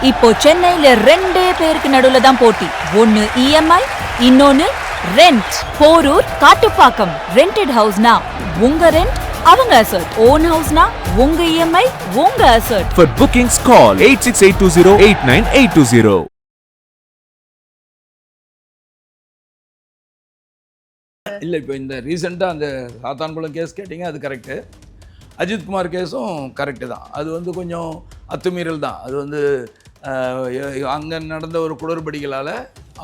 இப்போ சென்னையில ரெண்டே பேருக்கு நடுவுல தான் போட்டி. ஒன்னு இஎம்ஐ, இன்னொன்னு ரெண்ட். போரூர், காட்டுப்பாக்கம். ரெண்டட் ஹவுஸ்னா உங்க ரெண்ட், அவங்க அசர்ட். ஓன் ஹவுஸ்னா உங்க இஎம்ஐ, உங்க அசர்ட். For bookings call 8682089820. இல்லை இப்போ இந்த ரீசெண்டாக அந்த சாத்தான்குளம் கேஸ் கேட்டிங்க, அது கரெக்டு. அஜித்குமார் கேஸும் கரெக்டு தான். அது வந்து கொஞ்சம் அத்துமீறல் தான். அது வந்து அங்கே நடந்த ஒரு குளறுபடிகளால்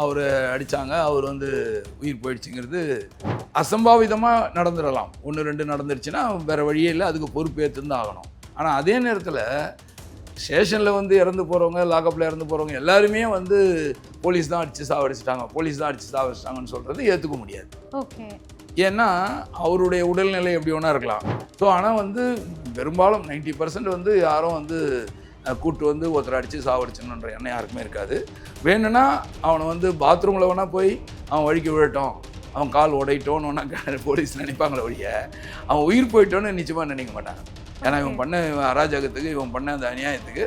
அவர் அடித்தாங்க, அவர் வந்து உயிர் போயிடுச்சுங்கிறது அசம்பாவிதமாக நடந்துடலாம். 1-2 நடந்துருச்சுன்னா வேறு வழியே இல்லை, அதுக்கு பொறுப்பேற்று தான் ஆகணும். ஆனால் அதே நேரத்தில் ஸ்டேஷனில் வந்து இறந்து போகிறவங்க, லாக்கப்பில் இறந்து போகிறவங்க எல்லாருமே வந்து போலீஸ் தான் அடித்து சாவடிச்சிட்டாங்க, போலீஸ் தான் அடித்து சாவடிச்சிட்டாங்கன்னு சொல்கிறது ஏற்றுக்க முடியாது. ஓகே, ஏன்னா அவருடைய உடல்நிலை எப்படி வேணா இருக்கலாம். ஸோ ஆனால் வந்து பெரும்பாலும் 90% வந்து யாரும் வந்து கூட்டு வந்து ஒருத்தரை அடித்து சாவடிச்சணுன்ற எண்ணம் யாருக்குமே இருக்காது. வேணும்னா அவனை வந்து பாத்ரூமில் வேணால் போய் அவன் வழிக்கு விழட்டும், அவன் கால் உடையிட்டோன்னு வேணா போலீஸ் நினைப்பாங்களே ஒழிய அவன் உயிர் போயிட்டோன்னு நிச்சயமாக நினைக்க மாட்டாங்க. ஏன்னா இவன் பண்ண அராஜகத்துக்கு, இவன் பண்ண அந்த அநியாயத்துக்கு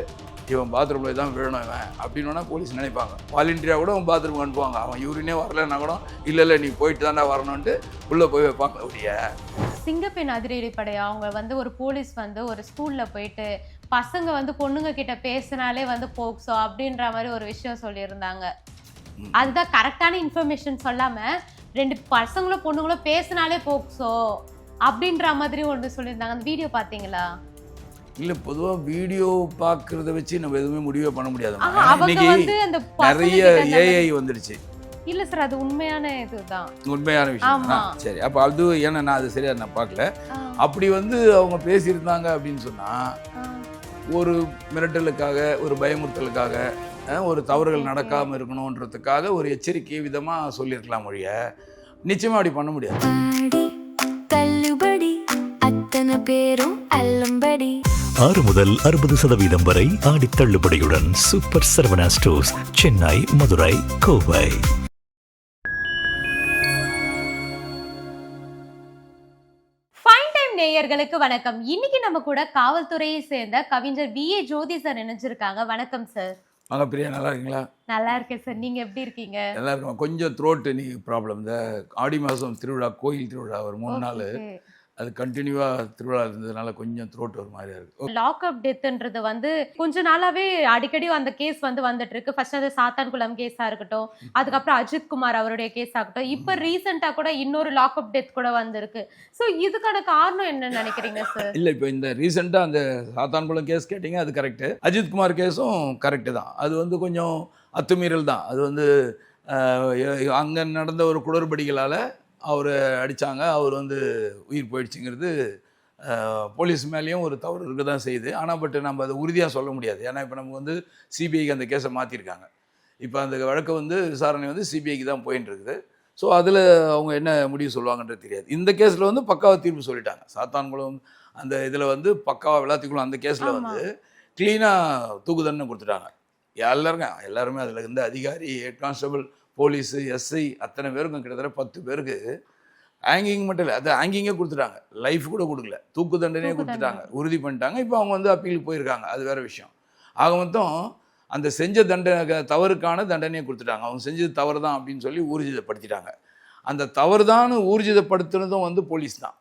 இவன் பாத்ரூமில் தான் விழணும் இவன் அப்படின்னு போலீஸ் நினைப்பாங்க. வாலண்டியராக கூட அவன் பாத்ரூம் அனுப்புவாங்க. அவன் யூரினே வரலன்னா கூட இல்லை நீ போயிட்டு தாண்டா வரணுன்ட்டு உள்ளே போய் வைப்பாங்க. அப்படியே சிங்கப்பெண் அதிரடிப்படை அவங்க வந்து ஒரு போலீஸ் வந்து ஒரு ஸ்கூலில் போயிட்டு பசங்க வந்து பொண்ணுங்க கிட்ட பேசினாலே வந்து போக்சோ அப்படின்ற மாதிரி ஒரு விஷயம் சொல்லியிருந்தாங்க. அதுதான் கரெக்டான இன்ஃபர்மேஷன் சொல்லாமல் 2 பசங்களும் பொண்ணுங்களும் பேசினாலே போக்சோ அப்படின்ற மாதிரி ஒன்று சொல்லியிருந்தாங்க. அந்த வீடியோ பார்த்தீங்களா? இல்லை, பொதுவாக வீடியோ பார்க்குறத வச்சு நம்ம எதுவுமே முடிவே பண்ண முடியாது. இன்னைக்கு நிறைய ஏஐ வந்துடுச்சு. இல்லை சார், அது உண்மையான இதுதான், உண்மையான விஷயம். சரி, அப்போ அது ஏன்னா நான் அது சரியாக நான் பார்க்கல. அப்படி வந்து அவங்க பேசியிருந்தாங்க அப்படின்னு சொன்னால் ஒரு மிரட்டலுக்காக, ஒரு பயமுறுத்தலுக்காக, ஒரு தவறுகள் நடக்காமல் இருக்கணுன்றதுக்காக ஒரு எச்சரிக்கை விதமாக சொல்லியிருக்கலாம் மொழிய. நிச்சயமாக அப்படி பண்ண முடியாது. தள்ளுபடி அத்தனை பேரும் அல்லம்படி 6 முதல் 60% வரை ஆடி தள்ளுபடியுடன் சூப்பர் சரவணா ஸ்டோர்ஸ், சென்னை, மதுரை, கோவை. நேயர்களுக்கு வணக்கம். இன்னைக்கு நம்ம கூட காவல்துறையை சேர்ந்த கவிஞர் VA ஜோதி சார் இணைஞ்சிருக்காங்க. வணக்கம் சார். வாங்க பிரியா, நல்லா இருக்கீங்களா? நல்லா இருக்கேன் சார், நீங்க எப்படி இருக்கீங்க? நல்லா இருக்கும். கொஞ்சம் த்ரோட் நீ ப்ராப்ளம். இந்த ஆடி மாதம் திருவிழா, கோயில் திருவிழா ஒரு 3 நாள் அது கண்டினியூவாக திருவிழா இருந்ததுனால கொஞ்சம் த்ரோட் ஒரு மாதிரியா இருக்கு. லாக்அப் டெத்ன்றது வந்து கொஞ்ச நாளாவே அடிக்கடி அந்த கேஸ் வந்து வந்துட்டு இருக்கு. ஃபர்ஸ்ட் அது சாத்தான்குளம் கேஸா இருக்கட்டும், அதுக்கப்புறம் அஜித்குமார் அவருடைய கேஸ் ஆகட்டும், இப்போ ரீசெண்டா கூட இன்னொரு லாக்அப் டெத் கூட வந்திருக்கு. ஸோ இதுக்கான காரணம் என்னன்னு நினைக்கிறீங்க சார்? இல்லை, இப்போ இந்த ரீசெண்டாக அந்த சாத்தான்குளம் கேஸ் கேட்டிங்க, அது கரெக்டு. அஜித்குமார் கேஸும் கரெக்டு தான். அது வந்து கொஞ்சம் அத்துமீறல் தான். அது வந்து அங்கே நடந்த ஒரு குளறுபடிகளால் அவர் அடித்தாங்க, அவர் வந்து உயிர் போயிடுச்சுங்கிறது போலீஸ் மேலேயும் ஒரு தவறு இருக்க தான் செய்யுது. ஆனால் நம்ம அதை உறுதியாக சொல்ல முடியாது. ஏன்னா இப்போ நம்ம வந்து சிபிஐக்கு அந்த கேஸை மாற்றிருக்காங்க. இப்போ அந்த வழக்கை வந்து விசாரணை வந்து சிபிஐக்கு தான் போயின்னு இருக்குது. ஸோ அதில் அவங்க என்ன முடிவு சொல்லுவாங்கன்றது தெரியாது. இந்த கேஸில் வந்து பக்காவாக தீர்ப்பு சொல்லிட்டாங்க. சாத்தான்குளம் அந்த இதில் வந்து பக்காவாக விளாத்திக்குளம் அந்த கேஸில் வந்து க்ளீனாக தூக்கு தண்டனை கொடுத்துட்டாங்க. எல்லாருமே அதில் இருந்த அதிகாரி, ஹெட் கான்ஸ்டபிள், போலீஸு, எஸ்ஐ அத்தனை பேருக்கும் கிட்டத்தட்ட 10 பேருக்கு ஹேங்கிங் மட்டும் இல்லை, அது ஹேங்கிங்கே கொடுத்துட்டாங்க. லைஃப் கூட கொடுக்கல, தூக்கு தண்டனையே கொடுத்துட்டாங்க, உறுதி பண்ணிட்டாங்க. இப்போ அவங்க வந்து அப்பீலுக்கு போயிருக்காங்க, அது வேறு விஷயம். ஆக மொத்தம் அந்த செஞ்ச தவறுக்கான தண்டனையை கொடுத்துட்டாங்க. அவங்க செஞ்சது தவறு தான் அப்படின்னு சொல்லி ஊர்ஜிதப்படுத்திட்டாங்க. அந்த தவறு தான் ஊர்ஜிதப்படுத்துனதும் வந்து போலீஸ் தான்.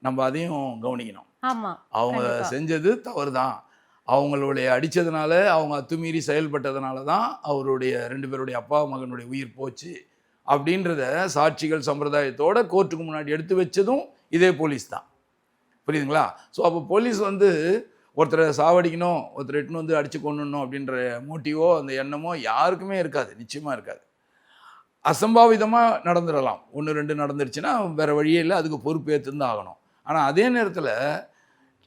நம்ம அதையும் கவனிக்கணும். அவங்க செஞ்சது தவறு தான், அவங்களுடைய அடித்ததுனால, அவங்க அத்துமீறி செயல்பட்டதுனால தான் அவருடைய 2 பேருடைய அப்பா மகனுடைய உயிர் போச்சு அப்படின்றத சாட்சிகள் சம்பிரதாயத்தோட கோர்ட்டுக்கு முன்னாடி எடுத்து வச்சதும் இதே போலீஸ் தான். புரியுதுங்களா? ஸோ அப்போ போலீஸ் வந்து ஒருத்தரை சாவடிக்கணும், ஒருத்தரை எட்டுன்னு வந்து அடித்து கொண்டுணும் அப்படின்ற மோட்டிவோ அந்த எண்ணமோ யாருக்குமே இருக்காது, நிச்சயமாக இருக்காது. அசம்பாவிதமாக நடந்துடலாம். 1-2 நடந்துருச்சுன்னா வேறு வழியே இல்லை, அதுக்கு பொறுப்பேற்று தான் ஆகணும். ஆனால் அதே நேரத்தில்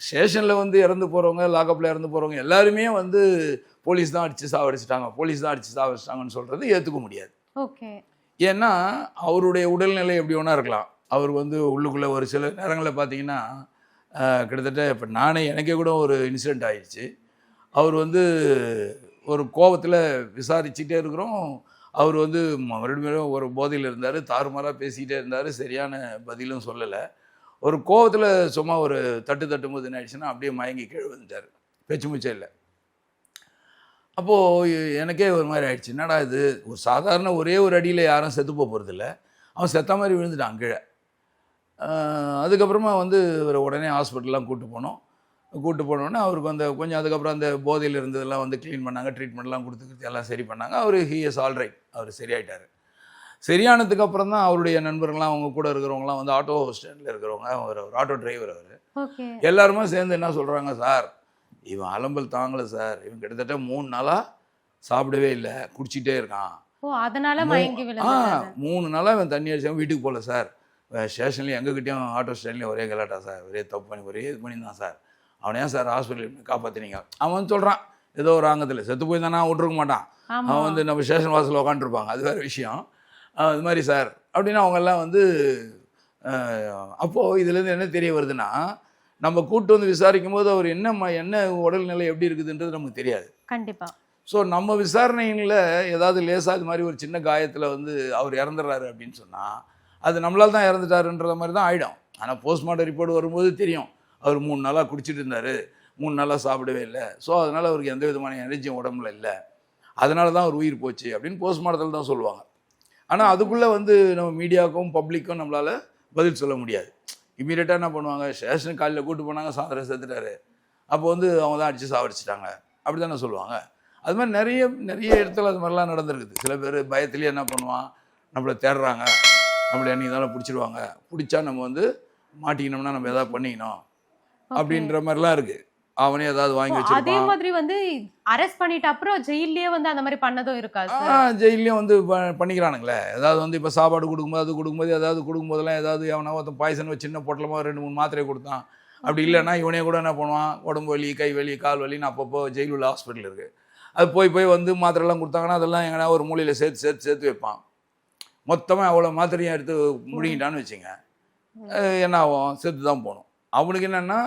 ஸ்டேஷனில் வந்து இறந்து போகிறவங்க, லாக்கப்பில் இறந்து போகிறவங்க எல்லாருமே வந்து போலீஸ் தான் அடித்து சாவடிச்சிட்டாங்க, போலீஸ் தான் அடித்து சாவடிச்சிட்டாங்கன்னு சொல்கிறது ஏற்றுக்க முடியாது. ஓகே, ஏன்னா அவருடைய உடல்நிலை எப்படி வேணா இருக்கலாம். அவர் வந்து உள்ளுக்குள்ளே ஒரு சில நேரங்களில் பார்த்தீங்கன்னா கிட்டத்தட்ட இப்போ எனக்கே கூட ஒரு இன்சிடெண்ட் ஆயிடுச்சு. அவர் வந்து ஒரு கோபத்தில் விசாரிச்சுட்டே இருக்கிறோம். அவர் வந்து 2 பேரும் ஒரு போதையில் இருந்தார், தாறுமாறாக பேசிக்கிட்டே இருந்தார், சரியான பதிலும் சொல்லலை. ஒரு கோவத்தில் சும்மா ஒரு தட்டும்போது என்ன ஆயிடுச்சுன்னா அப்படியே மயங்கி கீழே வந்துட்டார், பேச்சு மூச்சே இல்லை. அப்போது எனக்கே ஒரு மாதிரி ஆயிடுச்சு, என்னடா இது, ஒரு சாதாரண ஒரே ஒரு அடியில் யாரும் செத்து போகிறதில்ல, அவன் செத்த மாதிரி விழுந்துட்டான் கீழே. அதுக்கப்புறமா வந்து இவரை உடனே ஹாஸ்பிட்டல்லாம் கூப்பிட்டு போனோடனே அவருக்கு அந்த கொஞ்சம் அதுக்கப்புறம் அந்த போதையில் இருந்ததெல்லாம் வந்து க்ளீன் பண்ணாங்க, ட்ரீட்மெண்ட்லாம் கொடுத்துக்கிட்டு எல்லாம் சரி பண்ணாங்க. அவர் ஹி இஸ் ஆல் ரைட், அவர் சரியாயிட்டார். சரியானதுக்கப்புறம் தான் அவருடைய நண்பர்கள்லாம் அவங்க கூட இருக்கிறவங்களாம் வந்து ஆட்டோ ஸ்டாண்டில் இருக்கிறவங்க, ஒரு ஆட்டோ டிரைவர் அவர், எல்லாருமே சேர்ந்து என்ன சொல்கிறாங்க, சார் இவன் அலம்பல் தாங்கலை சார், இவன் கிட்டத்தட்ட 3 நாளாக சாப்பிடவே இல்லை, குடிச்சிட்டே இருக்கான், அதனால மயங்கி விழுந்தாரு. 3 நாளாக இவன் தண்ணி அடிச்சாமல் வீட்டுக்கு போகல சார், ஸ்டேஷன்லேயும் எங்ககிட்டயும் ஆட்டோ ஸ்டாண்ட்லேயும் ஒரே கலாட்டா சார், ஒரே தப்பு பண்ணி ஒரே இது பண்ணியிருந்தான் சார், அவனையா சார் ஹாஸ்பிட்டல் காப்பாற்றினீங்க. அவன் சொல்கிறான் ஏதோ ஒரு ஆங்கத்தில் செத்து போய் தானே விட்டுருக்க மாட்டான், அவன் வந்து நம்ம ஸ்டேஷன் வாசலில் உட்காந்துருப்பாங்க, அது வேறு விஷயம். இது மாதிரி சார் அப்படின்னு அவங்கெல்லாம் வந்து அப்போது இதுலேருந்து என்ன தெரிய வருதுன்னா, நம்ம கூட்டு வந்து விசாரிக்கும் போது அவர் என்ன உடல்நிலை எப்படி இருக்குதுன்றது நமக்கு தெரியாது. கண்டிப்பாக. ஸோ நம்ம விசாரணையில் ஏதாவது லேசாக இது மாதிரி ஒரு சின்ன காயத்தில் வந்து அவர் இறந்துடுறாரு அப்படின்னு சொன்னால் அது நம்மளால் தான் இறந்துட்டாருன்ற மாதிரி தான் ஆகிடும். ஆனால் போஸ்ட்மார்ட்டம் ரிப்போர்ட் வரும்போது தெரியும் அவர் 3 நாளாக குடிச்சிட்டு இருந்தார், 3 நாளாக சாப்பிடவே இல்லை, ஸோ அதனால் அவருக்கு எந்த விதமான எனர்ஜியும் உடம்புல இல்லை, அதனால தான் அவர் உயிர் போச்சு அப்படின்னு போஸ்ட்மார்ட்டத்தில் தான் சொல்லுவாங்க. ஆனால் அதுக்குள்ளே வந்து நம்ம மீடியாவுக்கும் பப்ளிக்கும் நம்மளால் பதில் சொல்ல முடியாது. இம்மீடியட்டாக என்ன பண்ணுவாங்க, ஸ்டேஷனுக்கு காலையில் கூப்பிட்டு போனாங்க, சாயந்தரம் செத்துட்டாரு, அப்போ வந்து அவங்க தான் அடித்து சாவடிச்சிட்டாங்க அப்படி தானே சொல்லுவாங்க. அது மாதிரி நிறைய இடத்துல அது மாதிரிலாம் நடந்திருக்குது. சில பேர் பயத்துலேயே என்ன பண்ணுவான், நம்மளை தேடுறாங்க, நம்மளை என்னைக்கு தானே பிடிச்சிடுவாங்க, பிடிச்சா நம்ம வந்து மாட்டிக்கணும்னா நம்ம எதாவது பண்ணிக்கணும் அப்படின்ற மாதிரிலாம் இருக்குது. அவனே ஏதாவது வாங்கி வச்சிருப்பான். அதே மாதிரி வந்து அரெஸ்ட் பண்ணிட்ட அப்புறம் ஜெயிலே வந்து அந்த மாதிரி பண்ணதும் இருக்காது. ஜெயிலையும் வந்து பண்ணிக்கிறானுங்களே. ஏதாவது வந்து இப்போ சாப்பாடு கொடுக்கும்போது அது கொடுக்கும்போது ஏதாவது கொடுக்கும்போதெல்லாம் ஏதாவது அவனை ஒருத்தன் பாய்சன் வச்சு சின்ன பொட்டலமாக 2-3 மாத்திரை கொடுத்தான், அப்படி இல்லைன்னா இவனே கூட என்ன பண்ணுவான், உடம்பு வலி கை வலி கால் வலின்னு அப்பப்போ ஜெயில் உள்ள ஹாஸ்பிட்டல் இருக்குது, அது போய் வந்து மாத்திரைலாம் கொடுத்தாங்கன்னா அதெல்லாம் எங்கன்னா ஒரு மூலையில் சேர்த்து வைப்பான். மொத்தமாக அவ்வளோ மாத்திரையும் எடுத்து முழுங்கிட்டான்னு வச்சுங்க, என்ன ஆகும், செத்து தான் போகணும். அவனுக்கு என்னென்னா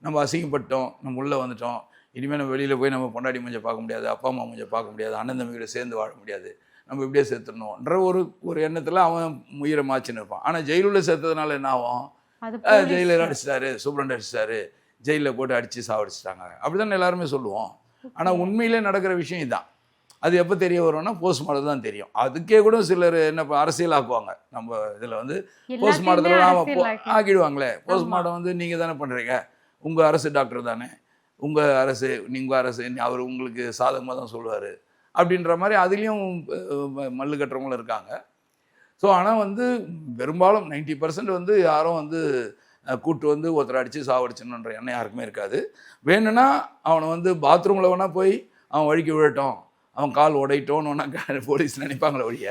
நம்ம அசிங்கப்பட்டோம், நம்ம உள்ளே வந்துட்டோம், இனிமேல் நம்ம வெளியில் போய் நம்ம பொண்டாடி மூஞ்சை பார்க்க முடியாது, அப்பா அம்மா மூஞ்சை பார்க்க முடியாது, அண்ணன் தம்பியோட சேர்ந்து வாழ முடியாது, நம்ம இப்படியே சேர்த்துடணுன்ற ஒரு எண்ணத்தில் அவன் உயிரை மாச்சின்னு இருப்பான். ஆனால் ஜெயிலுள்ள சேர்த்ததுனால என்ன ஆகும், ஜெயிலில் அடிச்சிட்டாரு, சூப்பரண்ட் அடிச்சிட்டாரு, ஜெயிலில் போட்டு அடித்து சாவடிச்சிட்டாங்க அப்படி தானே எல்லாருமே சொல்லுவோம். ஆனால் உண்மையிலே நடக்கிற விஷயம் இதுதான். அது எப்போ தெரிய வரும்னா போஸ்ட்மார்ட்டம் தான் தெரியும். அதுக்கே கூட சிலர் என்ன அரசியல் ஆக்குவாங்க. நம்ம இதில் வந்து போஸ்ட்மார்ட்டத்தில் ஆக்கிடுவாங்களே, போஸ்ட்மார்ட்டம் வந்து நீங்கள் தானே பண்ணுறீங்க, உங்கள் அரசு டாக்டர் தானே, உங்கள் அரசு அவர் உங்களுக்கு சாதகமாக தான் சொல்லுவார் அப்படின்ற மாதிரி அதுலேயும் மல்லு கட்டுறவங்களும் இருக்காங்க. ஸோ ஆனால் வந்து பெரும்பாலும் 90% வந்து யாரும் வந்து கூட்டு வந்து ஒருத்தரை அடித்து சாவடிச்சணுன்ற எண்ணம் யாருக்குமே இருக்காது. வேணும்னா அவனை வந்து பாத்ரூமில் வேணால் போய் அவன் வழிக்கு விழட்டும், அவன் கால் உடையிட்டோன்னு போலீஸ் நினைப்பாங்களே ஒழிய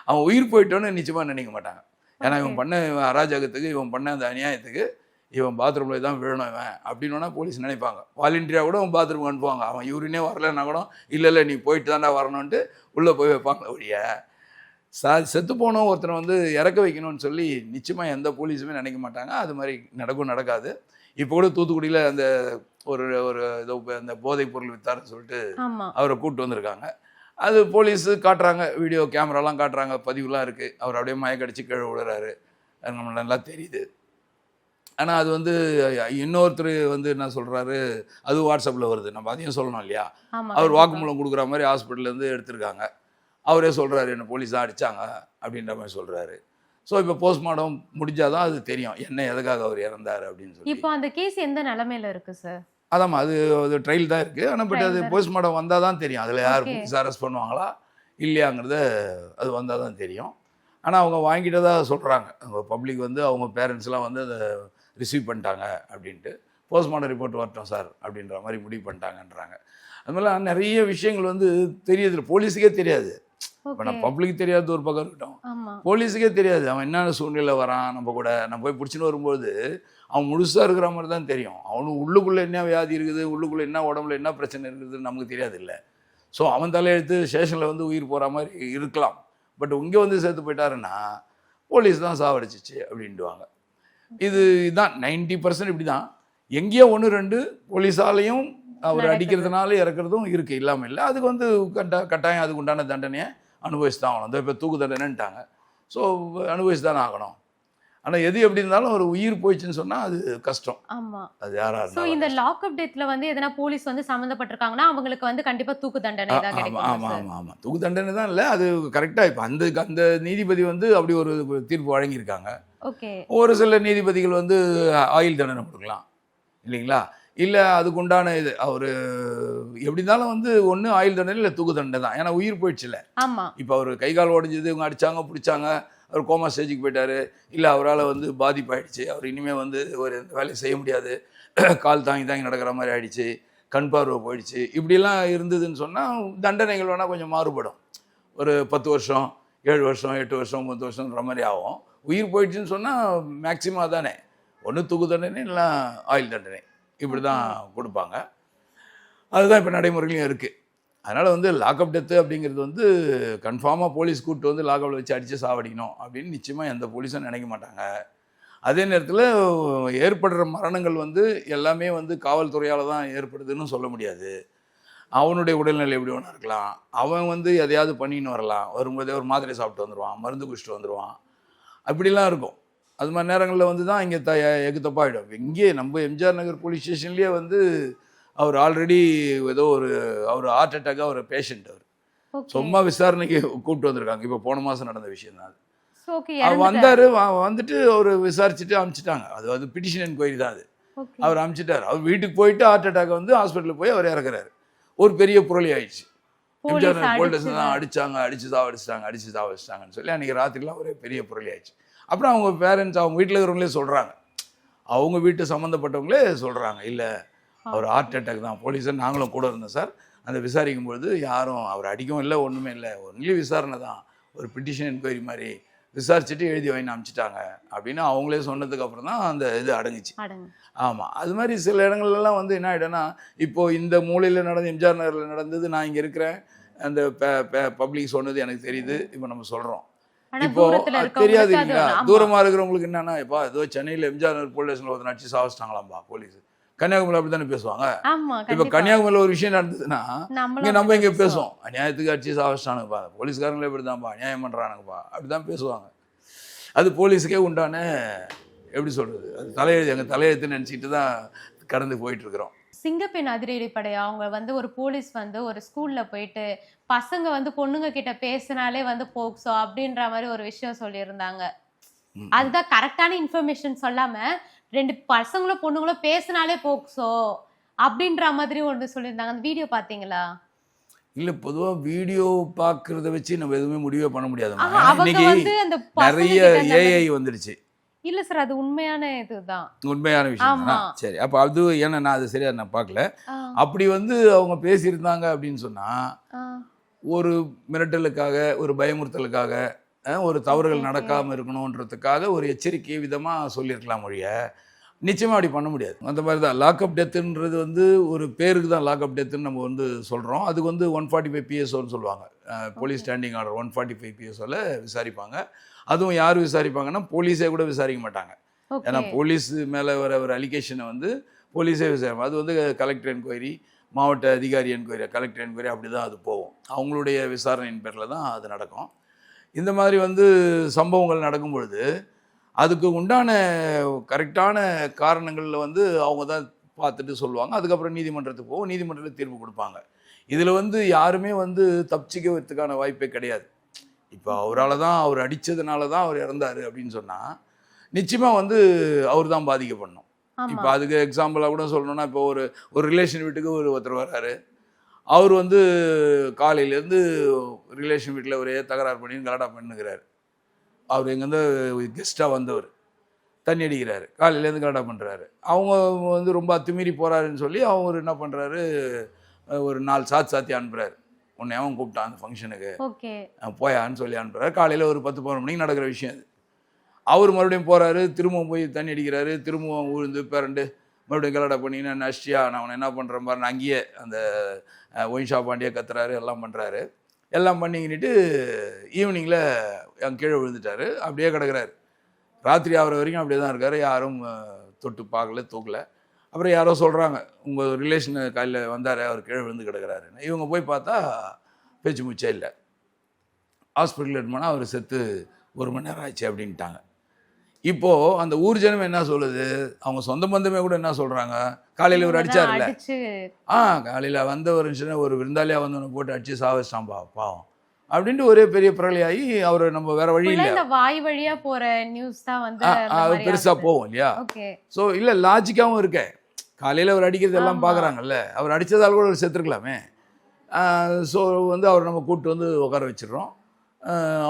அவன் உயிர் போயிட்டோன்னு நிச்சயமாக நினைக்க மாட்டாங்க. ஏன்னா இவன் பண்ண அராஜகத்துக்கு, இவன் பண்ண அந்த அநியாயத்துக்கு இவன் பாத்ரூமில் தான் விழணும் இவன் அப்படின்னு போலீஸ் நினைப்பாங்க. வாலண்டியராக கூட அவன் பாத்ரூம் அனுப்புவாங்க. அவன் யூரினே வரலன்னா கூட இல்லை நீ போயிட்டு தாண்டா வரணுன்ட்டு உள்ளே போய் வைப்பாங்க ஒழிய செத்து போனோம் ஒருத்தனை வந்து இறக்க வைக்கணும்னு சொல்லி நிச்சயமாக எந்த போலீஸுமே நினைக்க மாட்டாங்க. அது மாதிரி நடக்காது. இப்போ கூட தூத்துக்குடியில் அந்த ஒரு ஏதோ அந்த போதைப் பொருள் வித்தாருன்னு சொல்லிட்டு அவரை கூப்பிட்டு வந்திருக்காங்க. அது போலீஸு காட்டுறாங்க, வீடியோ கேமராலாம் காட்டுறாங்க, பதிவுலாம் இருக்குது. அவர் அப்படியே மயக்கடிச்சு கீழே விழுறாரு, அது நம்மளுக்கு நல்லா தெரியுது. ஆனால் அது வந்து இன்னொருத்தர் வந்து என்ன சொல்கிறாரு, அது வாட்ஸ்அப்பில் வருது, நம்ம அதையும் சொல்லணும் இல்லையா. அவர் வாக்குமூலம் கொடுக்குற மாதிரி ஹாஸ்பிட்டல்லேருந்து எடுத்திருக்காங்க. அவரே சொல்கிறாரு என்ன போலீஸ் தான் அடித்தாங்க அப்படின்ற மாதிரி சொல்கிறாரு. ஸோ இப்போ போஸ்ட்மார்ட்டம் முடிஞ்சாதான் அது தெரியும் என்ன எதுக்காக அவர் இறந்தார் அப்படின்னு சொல்லி. இப்போ அந்த கேஸ் எந்த நிலைமையில இருக்கு சார்? அதாம்மா, அது ட்ரையல் தான் இருக்குது. ஆனால் பட் அது போஸ்ட்மார்ட்டம் வந்தால் தான் தெரியும் அதில் யார் போலீஸ் அரெஸ்ட் பண்ணுவாங்களா இல்லையாங்கிறத அது வந்தால் தான் தெரியும். ஆனால் அவங்க வாங்கிட்டதாக சொல்கிறாங்க. அவங்க பப்ளிக் வந்து அவங்க பேரண்ட்ஸ்லாம் வந்து அதை ரிசீவ் பண்ணிட்டாங்க அப்படின்ட்டு, போஸ்ட்மார்ட்டம் ரிப்போர்ட் வரட்டும் சார் அப்படின்ற மாதிரி முடிவு பண்ணிட்டாங்கன்றாங்க. அது மாதிரிலாம் நிறைய விஷயங்கள் வந்து தெரியுது, போலீஸுக்கே தெரியாது. இப்போ நான் பப்ளிக் தெரியாது ஒரு பக்கம் இருக்கட்டும், போலீஸுக்கே தெரியாது அவன் என்ன சூழ்நிலை வரான். நம்ம போய் பிடிச்சின்னு வரும்போது அவன் முழுசாக இருக்கிற மாதிரி தான் தெரியும். அவனுக்கு உள்ளுக்குள்ளே என்ன வியாதி இருக்குது, உள்ளுக்குள்ளே என்ன உடம்புல என்ன பிரச்சனை இருக்குதுன்னு நமக்கு தெரியாது இல்லை. ஸோ அவன் தலையெழுத்து ஸ்டேஷனில் வந்து உயிர் போகிற மாதிரி இருக்கலாம். பட் இங்கே வந்து சேர்த்து போயிட்டாருன்னா போலீஸ் தான் சாவடிச்சிச்சு அப்படின்ட்டுவாங்க. இதுதான் 90% இப்படி தான். எங்கேயோ 1-2 போலீஸாலையும் அவர் அடிக்கிறதுனால இறக்குறதும் இருக்குது, இல்லாமல் இல்லை. அதுக்கு வந்து கட்டாயம் அதுக்கு உண்டான தண்டனையை அனுபவிச்சு தான் ஆகணும். இப்போ தூக்கு தண்டனைன்ட்டாங்க, ஸோ அனுபவிச்சு தானே ஆகணும். ஆனால் எது எப்படி இருந்தாலும் ஒரு உயிர் போயிடுச்சுன்னு சொன்னால் அது கஷ்டம். ஆமா. அது யாராக சோ இருந்தாலும் இந்த லாக்அப் டெத்ல வந்து எதனா போலீஸ் வந்து சம்பந்தப்பட்டிருக்காங்கன்னா அவங்களுக்கு வந்து கண்டிப்பா தூக்கு தண்டனை தான் ஆமாம் கிடைக்கும் ஆமாம் சார். ஆமாம் ஆமாம் தூக்கு தண்டனை தான் இல்லை, அது கரெக்டாக இப்போ அந்த நீதிபதி வந்து அப்படி ஒரு தீர்ப்பு வழங்கியிருக்காங்க. ஓகே. ஒரு சில நீதிபதிகள் வந்து ஆயுள் தண்டனை கொடுக்கலாம் இல்லைங்களா, இல்லை அதுக்குண்டான இது அவர் எப்படி இருந்தாலும் வந்து ஒன்று ஆயுள் தண்டனை இல்லை தூக்கு தண்டனை தான். ஏன்னா உயிர் போயிடுச்சுல்ல. ஆமா. இப்போ அவர் கை கால் உடஞ்சது, இவங்க அடித்தாங்க பிடிச்சாங்க, அவர் கோமா ஸ்டேஜுக்கு போயிட்டார், இல்லை அவரால் வந்து பாதிப்பாயிடுச்சு, அவர் இனிமேல் வந்து ஒரு வேலையை செய்ய முடியாது, கால் தாங்கி நடக்கிற மாதிரி ஆயிடுச்சு, கண் பார்வை போயிடுச்சு, இப்படிலாம் இருந்ததுன்னு சொன்னால் தண்டனைகள் வேணால் கொஞ்சம் மாறுபடும். ஒரு 10 வருஷம் 7 வருஷம் 8 வருஷம் 10 வருஷம்ன்ற மாதிரி ஆகும். உயிர் போயிடுச்சுன்னு சொன்னால் மேக்சிமம் அதானே, ஒன்று தூக்கு தண்டனை இல்லை ஆயுள் தண்டனை, இப்படி தான் கொடுப்பாங்க. அதுதான் இப்போ நடைமுறையிலையும் இருக்குது. அதனால் வந்து லாக்அப் டெத்து அப்படிங்கிறது வந்து கன்ஃபார்மாக போலீஸ் கூப்பிட்டு வந்து லாக்அப்பில் வச்சு அடித்து சாவடிக்கணும் அப்படின்னு நிச்சயமாக எந்த போலீஸும் நினைக்க மாட்டாங்க. அதே நேரத்தில் ஏற்படுற மரணங்கள் வந்து எல்லாமே வந்து காவல்துறையால் தான் ஏற்படுதுன்னு சொல்ல முடியாது. அவனுடைய உடல்நிலை எப்படி ஒன்றா இருக்கலாம், அவன் வந்து எதையாவது பண்ணின்னு வரலாம், வரும்போதே ஒரு மாத்திரை சாப்பிட்டு வந்துடுவான், மருந்து குடிச்சிட்டு வந்துடுவான், அப்படிலாம் இருக்கும். அது மாதிரி நேரங்களில் வந்து தான் இங்கே எக்கு தப்பாகிடும். இங்கே நம்ம எம்ஜிஆர் நகர் போலீஸ் ஸ்டேஷன்லேயே வந்து அவர் ஆல்ரெடி ஏதோ அவர் ஹார்ட் அட்டாக்காக ஒரு பேஷண்ட், அவர் சும்மா விசாரணைக்கு கூப்பிட்டு வந்திருக்காங்க. இப்போ போன மாதம் நடந்த விஷயம் தான் அது. அவர் வந்தார், வந்துட்டு அவர் விசாரிச்சுட்டு அனுப்பிச்சிட்டாங்க. அது பிட்டிஷன் என்கொயரி தான் அது. அவர் அனுப்பிச்சிட்டார். அவர் வீட்டுக்கு போயிட்டு ஹார்ட் அட்டாக் வந்து ஹாஸ்பிட்டலுக்கு போய் அவர் இறக்குறாரு. ஒரு பெரிய புரளி ஆயிடுச்சு. எம்ஜிஆர் போலீஸ் தான் அடித்தாங்க, அடித்து சாவடிச்சிட்டாங்கன்னு சொல்லி அன்றைக்கி ராத்திரிலாம் ஒரே பெரிய புரளி ஆயிடுச்சு. அப்புறம் அவங்க பேரண்ட்ஸ் அவங்க வீட்டில் இருக்கிறவங்களே சொல்கிறாங்க, அவங்க வீட்டு சம்மந்தப்பட்டவங்களே சொல்கிறாங்க, இல்லை அவர் ஹார்ட் அட்டாக் தான், போலீஸை நாங்களும் கூட இருந்தோம் சார், அந்த விசாரிக்கும்பொழுது யாரும் அவர் அடிக்கவும் இல்லை, ஒன்றுமே இல்லை, ஒன்லி விசாரணை தான், ஒரு பிட்டிஷன் என்கொயரி மாதிரி விசாரிச்சுட்டு எழுதி வாங்கி அனுப்பிச்சிட்டாங்க அப்படின்னு அவங்களே சொன்னதுக்கப்புறம் தான் அந்த இது அடங்குச்சு. ஆமாம், அது மாதிரி சில இடங்கள்லாம் வந்து என்ன ஆகிடும்னா, இப்போது இந்த மூலையில் நடந்து எம்ஜிஆர் நகரில் நடந்தது, நான் இங்கே இருக்கிறேன், அந்த பப்ளிக் சொன்னது எனக்கு தெரியுது, இப்போ நம்ம சொல்கிறோம். இப்போ தெரியாது இல்லைங்களா, தூரமாக இருக்கிறவங்களுக்கு என்னன்னா, இப்போ ஏதோ சென்னையில் எம்ஜிஆர் நகர் போலீஸ் ஸ்டேஷனில் ஒருத்தர் அடிச்சு சாவச்சிட்டாங்களாம்பா போலீஸ், கன்னியாகுமரி அப்படி தானே பேசுவாங்க. இப்போ கன்னியாகுமரியில் ஒரு விஷயம் நடந்ததுன்னா இங்கே நம்ம இங்கே பேசுவோம், அநியாயத்துக்கு அடிச்சு சாவச்சிட்டானுங்கப்பா, போலீஸ்காரங்களே இப்படி தான்ப்பா அநியாயம் பண்ணுறானுங்கப்பா, அப்படி தான் பேசுவாங்க. அது போலீஸுக்கே உண்டான எப்படி சொல்கிறது, அது தலையெழுத்து, எங்கள் தலையெழுத்துன்னு நினச்சிக்கிட்டு தான் கடந்து போயிட்டுருக்குறோம். சிங்கப்பெண் அதிரடிப்படை அவங்க வந்து ஒரு போலீஸ் வந்து ஒரு ஸ்கூல்ல போயிட்டு பசங்க வந்து பொண்ணுங்க கிட்ட பேசினாலே வந்து போக்சோ அப்படின்ற மாதிரி ஒரு விஷயம் சொல்லியிருந்தாங்க. அதுதான் கரெக்டான இன்ஃபர்மேஷன் சொல்லாம 2 பசங்களும் பொண்ணுங்களும் பேசினாலே போக்சோ அப்படின்ற மாதிரி ஒன்று சொல்லியிருந்தாங்க. அந்த வீடியோ பார்த்தீங்களா? இல்லை, பொதுவாக வீடியோ பார்க்கறத வச்சு நம்ம எதுவுமே முடிவே பண்ண முடியாது. இன்னைக்கு நிறைய ஏஐ வந்துடுச்சு. இல்ல சார், அது உண்மையான இதுதான், உண்மையான விஷயம் தான். சரி, அப்போ அது ஏன்னா நான் அது சரியா நான் பார்க்கல. அப்படி வந்து அவங்க பேசியிருந்தாங்க அப்படின்னு சொன்னா ஒரு மிரட்டலுக்காக, ஒரு பயமுறுத்தலுக்காக, ஒரு தவறுகள் நடக்காமல் இருக்கணுன்றதுக்காக ஒரு எச்சரிக்கை விதமாக சொல்லியிருக்கலாம் மொழிய, நிச்சயமாக அப்படி பண்ண முடியாது. அந்த மாதிரி தான் லாக்அப் டெத்துன்றது வந்து ஒரு பேருக்கு தான் லாக்அப் டெத்துன்னு நம்ம வந்து சொல்கிறோம். அதுக்கு வந்து 145 PSOன்னு சொல்லுவாங்க, போலீஸ் ஸ்டாண்டிங் ஆர்டர் 145 PSOவில் விசாரிப்பாங்க. அதுவும் யார் விசாரிப்பாங்கன்னா போலீஸே கூட விசாரிக்க மாட்டாங்க. ஏன்னா போலீஸ் மேலே வர ஒரு அலிகேஷனை வந்து போலீஸே விசாரிப்பாங்க. அது வந்து கலெக்டர் என்கொயரி, மாவட்ட அதிகாரி என்கொயரி, கலெக்டர் என்கொயரி, அப்படி தான் அது போகும். அவங்களுடைய விசாரணையின் பேரில் தான் அது நடக்கும். இந்த மாதிரி வந்து சம்பவங்கள் நடக்கும் பொழுது அதுக்கு உண்டான கரெக்டான காரணங்களில் வந்து அவங்க தான் பார்த்துட்டு சொல்லுவாங்க. அதுக்கப்புறம் நீதிமன்றத்துக்கு போகும், நீதிமன்றத்தில் தீர்ப்பு கொடுப்பாங்க. இதில் வந்து யாருமே வந்து தப்பிச்சிக்கிறதுக்கான வாய்ப்பே கிடையாது. இப்போ அவரால் தான், அவர் அடித்ததுனால தான் அவர் இறந்தார் அப்படின்னு சொன்னால் நிச்சயமாக வந்து அவர் தான் பாதிக்கப்படணும். இப்போ அதுக்கு எக்ஸாம்பிளாக கூட சொல்லணும்னா, இப்போ ஒரு ரிலேஷன் வீட்டுக்கு ஒருத்தர் வர்றாரு, அவர் வந்து காலையிலேருந்து ரிலேஷன் வீட்டில் ஒரே தகராறு பண்ணி கலாட்டா பண்ணுகிறார். அவர் எங்கேருந்து கெஸ்ட்டாக வந்தவர் தண்ணி அடிக்கிறாரு, காலையிலேருந்து கலாட்டா பண்ணுறாரு. அவங்க வந்து ரொம்ப அத்துமீறி போகிறாருன்னு சொல்லி அவர் என்ன பண்ணுறாரு, ஒரு 4 சாத்தி அனுப்புகிறாரு. உன்னை அவன் கூப்பிட்டான் அந்த ஃபங்க்ஷனுக்கு, போயான்னு சொல்லி அனுப்புகிறாரு. காலையில் ஒரு 10-11 மணிக்கு நடக்கிற விஷயம் அது. அவர் மறுபடியும் போகிறாரு, திரும்பவும் போய் தண்ணி அடிக்கிறாரு, திரும்பவும் விழுந்து பேரண்டு மறுபடியும் கலாட்டா பண்ணிங்கன்னா நஷ்டியா நான் அவனை என்ன பண்ணுறேன் பாருன்னு அங்கேயே அந்த ஒயின் ஷாப் ஆண்டியே கத்துறாரு, எல்லாம் பண்ணுறாரு. எல்லாம் பண்ணிக்கிட்டு ஈவினிங்கில் அங்கே கீழே விழுந்துட்டார், அப்படியே கிடக்கிறாரு. ராத்திரி ஆகிற வரைக்கும் அப்படியே தான் இருக்கார், யாரும் தொட்டு பார்க்கல, தூக்கலை. அப்புறம் யாரோ சொல்கிறாங்க, உங்கள் ரிலேஷன் காலையில் வந்தார், அவர் கீழே விழுந்து கிடக்கிறாருன்னு. இவங்க போய் பார்த்தா பேச்சு மூச்சே இல்லை. ஹாஸ்பிட்டல் எடுத்து போனால் அவர் செத்து 1 மணி நேரம் ஆச்சு அப்படின்ட்டாங்க. இப்போது அந்த ஊர் ஜனம் என்ன சொல்லுது, அவங்க சொந்த பந்தமே கூட என்ன சொல்கிறாங்க, காலையில் இவர் அடிச்சார்ல, அடிச்சு காலையில் வந்த ஒரு நிமிஷம் ஒரு விருந்தாளியாக வந்தவனை போட்டு அடித்து சாவச்சிட்டான் பாவம் அப்படின்ட்டு ஒரே பெரிய பிரளையாகி அவர் நம்ம வேற வழி இல்லை, இந்த வாய் வழியா போற நியூஸ் தான் வந்து பெருசாக போகும் இல்லையா. ஓகே ஸோ இல்லை லாஜிக்காகவும் இருக்க, காலையில் அவர் அடிக்கிறது எல்லாம் பார்க்குறாங்கல்ல, அவர் அடித்ததால் கூட அவர் செத்துருக்கலாமே. ஸோ வந்து அவர் நம்ம கூப்பிட்டு வந்து உட்கார வச்சிடுறோம்.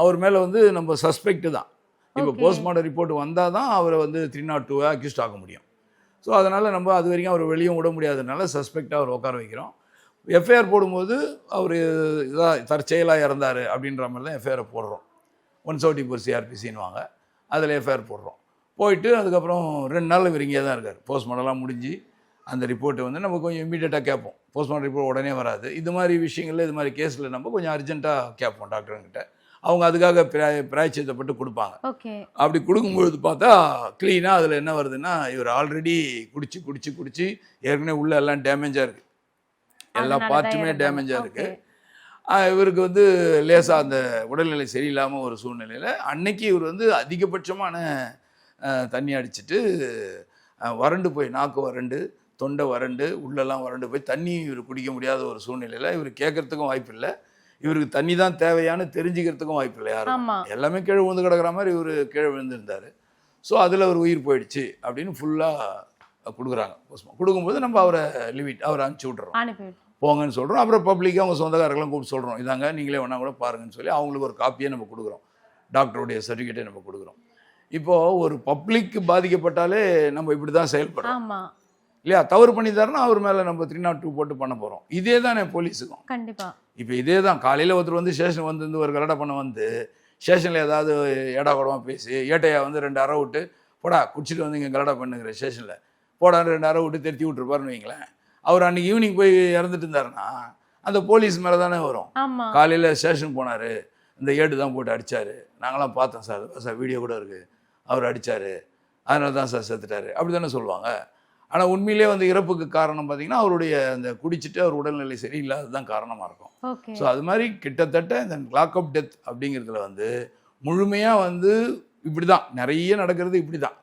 அவர் மேலே வந்து நம்ம சஸ்பெக்ட் தான். இப்போ போஸ்ட்மார்ட்டம் ரிப்போர்ட் வந்தால் தான் அவரை வந்து 302 அக்யூஸ்ட் ஆக முடியும். ஸோ அதனால் நம்ம அது வரைக்கும் அவர் வெளியும் விட முடியாததுனால சஸ்பெக்டாக அவர் உட்கார வைக்கிறோம். எஃப்ஐஆர் போடும்போது அவர் இதாக தற்செயலாக இறந்தார் அப்படின்ற மாதிரி தான் எஃப்ஐஆரை போடுறோம். 174 CRPCன்னுவாங்க, அதில் எஃப்ஐஆர் போடுறோம். போயிட்டு அதுக்கப்புறம் 2 நாள் இவர் இங்கே தான் இருக்கார். போஸ்ட்மார்ட்டம்லாம் முடிஞ்சு அந்த ரிப்போர்ட்டை வந்து நம்ம கொஞ்சம் இமீடியட்டாக கேட்போம். போஸ்ட்மார்ட்டம் ரிப்போர்ட் உடனே வராது. இது மாதிரி விஷயங்களில் இது மாதிரி கேஸில் நம்ம கொஞ்சம் அர்ஜென்ட்டாக கேட்போம் டாக்டர்கிட்ட. அவங்க அதுக்காக பிராய்ச்சித்தப்பட்டு கொடுப்பாங்க. அப்படி கொடுக்கும்பொழுது பார்த்தா க்ளீனாக அதில் என்ன வருதுன்னா, இவர் ஆல்ரெடி குடிச்சு ஏற்கனவே உள்ள எல்லாம் டேமேஜாக இருக்குது, எல்லா பார்ட்டுமே டேமேஜாக இருக்குது. இவருக்கு வந்து லேசாக அந்த உடல்நிலை சரியில்லாமல் ஒரு சூழ்நிலையில் அன்னைக்கு இவர் வந்து அதிகபட்சமான தண்ணி அடிச்சுட்டு வறண்டு போய், நாக்கு வறண்டு, தொண்டை வறண்டு, உள்ளெல்லாம் வறண்டு போய் தண்ணி இவர் குடிக்க முடியாத ஒரு சூழ்நிலையில் இவர் கேட்கறதுக்கும் வாய்ப்பு இல்லை, இவருக்கு தண்ணி தான் தேவையானு தெரிஞ்சுக்கிறதுக்கும் வாய்ப்பு இல்லை யாரும். எல்லாமே கீழே விழுந்து கிடக்கிற மாதிரி இவர் கீழே விழுந்திருந்தார். ஸோ அதில் அவர் உயிர் போயிடுச்சு அப்படின்னு ஃபுல்லாக கொடுக்குறாங்க. கொடுக்கும்போது நம்ம அவரை அவரை அனுப்பிச்சி விட்றோம், போங்கன்னு சொல்கிறோம். அப்புறம் பப்ளிக்காக அவங்க சொந்தக்காரர்களும் கூப்பிட்டு சொல்கிறோம், இதாங்க நீங்களே வேணா கூட பாருங்கன்னு சொல்லி அவங்களுக்கு ஒரு காப்பியை நம்ம கொடுக்குறோம், டாக்டருடைய சர்டிஃபிகேட்டை நம்ம கொடுக்குறோம். இப்போது ஒரு பப்ளிக் பாதிக்கப்பட்டாலே நம்ம இப்படி தான் செயல்படுறோம் இல்லையா. தவறு பண்ணிட்டாருன்னா அவர் மேலே நம்ம 302 போட்டு பண்ண போகிறோம். இதே தானே போலீஸுக்கும் கண்டிப்பாக. இப்போ இதே தான், காலையில் ஒருத்தர் வந்து ஸ்டேஷன் வந்து ஒரு கலடா பண்ண வந்து ஸ்டேஷனில் ஏதாவது ஏடா கூடமாக பேசி ஏட்டையா வந்து 2 அறை விட்டு போடா குடிச்சிட்டு வந்து இங்கே கலடா பண்ணுங்கிற ஸ்டேஷனில் போடான்னு 2 அறை விட்டு திருத்தி விட்டுருப்பாருன்னு வைங்களேன். அவர் அன்றைக்கி ஈவினிங் போய் இறந்துட்டு இருந்தாருன்னா அந்த போலீஸ் மேலே தானே வரும். காலையில் ஸ்டேஷன் போனார், இந்த ஏடு தான் போட்டு அடித்தார், நாங்களாம் பார்த்தோம் சார் வீடியோ கூட இருக்குது, அவர் அடித்தார், அதனால தான் சார் செத்துட்டார் அப்படி தானே சொல்லுவாங்க. ஆனால் உண்மையிலே வந்து இறப்புக்கு காரணம் பார்த்தீங்கன்னா அவருடைய அந்த குடிச்சிட்டு அவர் உடல்நிலை சரியில்லாதது தான் காரணமாக இருக்கும். ஸோ அது மாதிரி கிட்டத்தட்ட இந்த லாக்அப் டெத் அப்படிங்கிறதுல வந்து முழுமையாக வந்து இப்படி தான் நிறைய நடக்கிறது. இப்படி தான்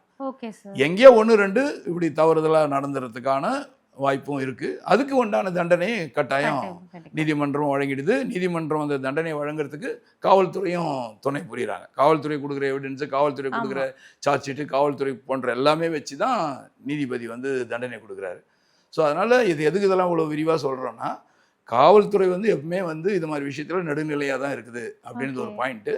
எங்கேயோ 1-2 இப்படி தவறுதலாக நடந்துறதுக்கான வாய்ப்பும் இருக்குது. அதுக்கு உண்டான தண்டனை கட்டாயம் நீதிமன்றம் வழங்கிடுது. நீதிமன்றம் அந்த தண்டனை வழங்குறதுக்கு காவல்துறையும் துணை புரிகிறாங்க. காவல்துறை கொடுக்குற எவிடன்ஸு, காவல்துறை கொடுக்குற சார்ஜ் ஷீட்டு, காவல்துறை போன்ற எல்லாமே வச்சு தான் நீதிபதி வந்து தண்டனை கொடுக்குறாரு. ஸோ அதனால் இது எதுக்கு இதெல்லாம் இவ்வளோ விரிவாக சொல்கிறோன்னா, காவல்துறை வந்து எப்பவுமே வந்து இது மாதிரி விஷயத்தில் நடுநிலையாக தான் இருக்குது அப்படின்றது ஒரு பாயிண்ட்டு.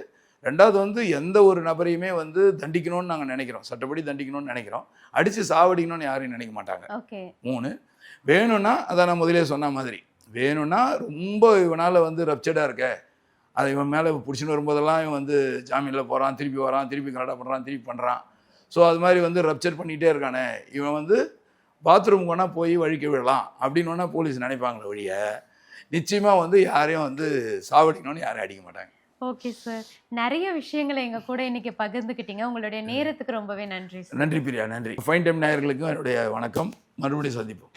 ரெண்டாவது வந்து எந்த ஒரு நபரையுமே வந்து தண்டிக்கணும்னு நாங்கள் நினைக்கிறோம், சட்டப்படி தண்டிக்கணும்னு நினைக்கிறோம், அடித்து சாவடிக்கணும்னு யாரையும் நினைக்க மாட்டாங்க. 3 வேணும்னா அதான் நான் முதலே சொன்ன மாதிரி, வேணும்னா ரொம்ப இவனால் வந்து ரப்சர்டாக இருக்க, அதை இவன் மேலே பிடிச்சின்னு வரும்போதெல்லாம் இவன் வந்து ஜாமீனில் போகிறான், திருப்பி வரான், திருப்பி கலடா பண்ணுறான், திருப்பி பண்ணுறான். ஸோ அது மாதிரி வந்து ரப்சர் பண்ணிகிட்டே இருக்கானே, இவன் வந்து பாத்ரூம் வேணா போய் வழிக்க விடலாம் அப்படின்னு வேணா போலீஸ் நினைப்பாங்களே ஒழிய நிச்சயமாக வந்து யாரையும் வந்து சாவடிக்கணும்னு யாரையும் அடிக்க மாட்டாங்க. ஓகே சார், நிறைய விஷயங்களை எங்க கூட இன்னைக்கு பகிர்ந்துக்கிட்டீங்க. உங்களுடைய நேரத்துக்கு ரொம்பவே நன்றி. நன்றி பிரியா, நன்றி. ஃபைன் டைம் நேயர்களுக்கும் என்னுடைய வணக்கம். மறுபடியும் சந்திப்போம்.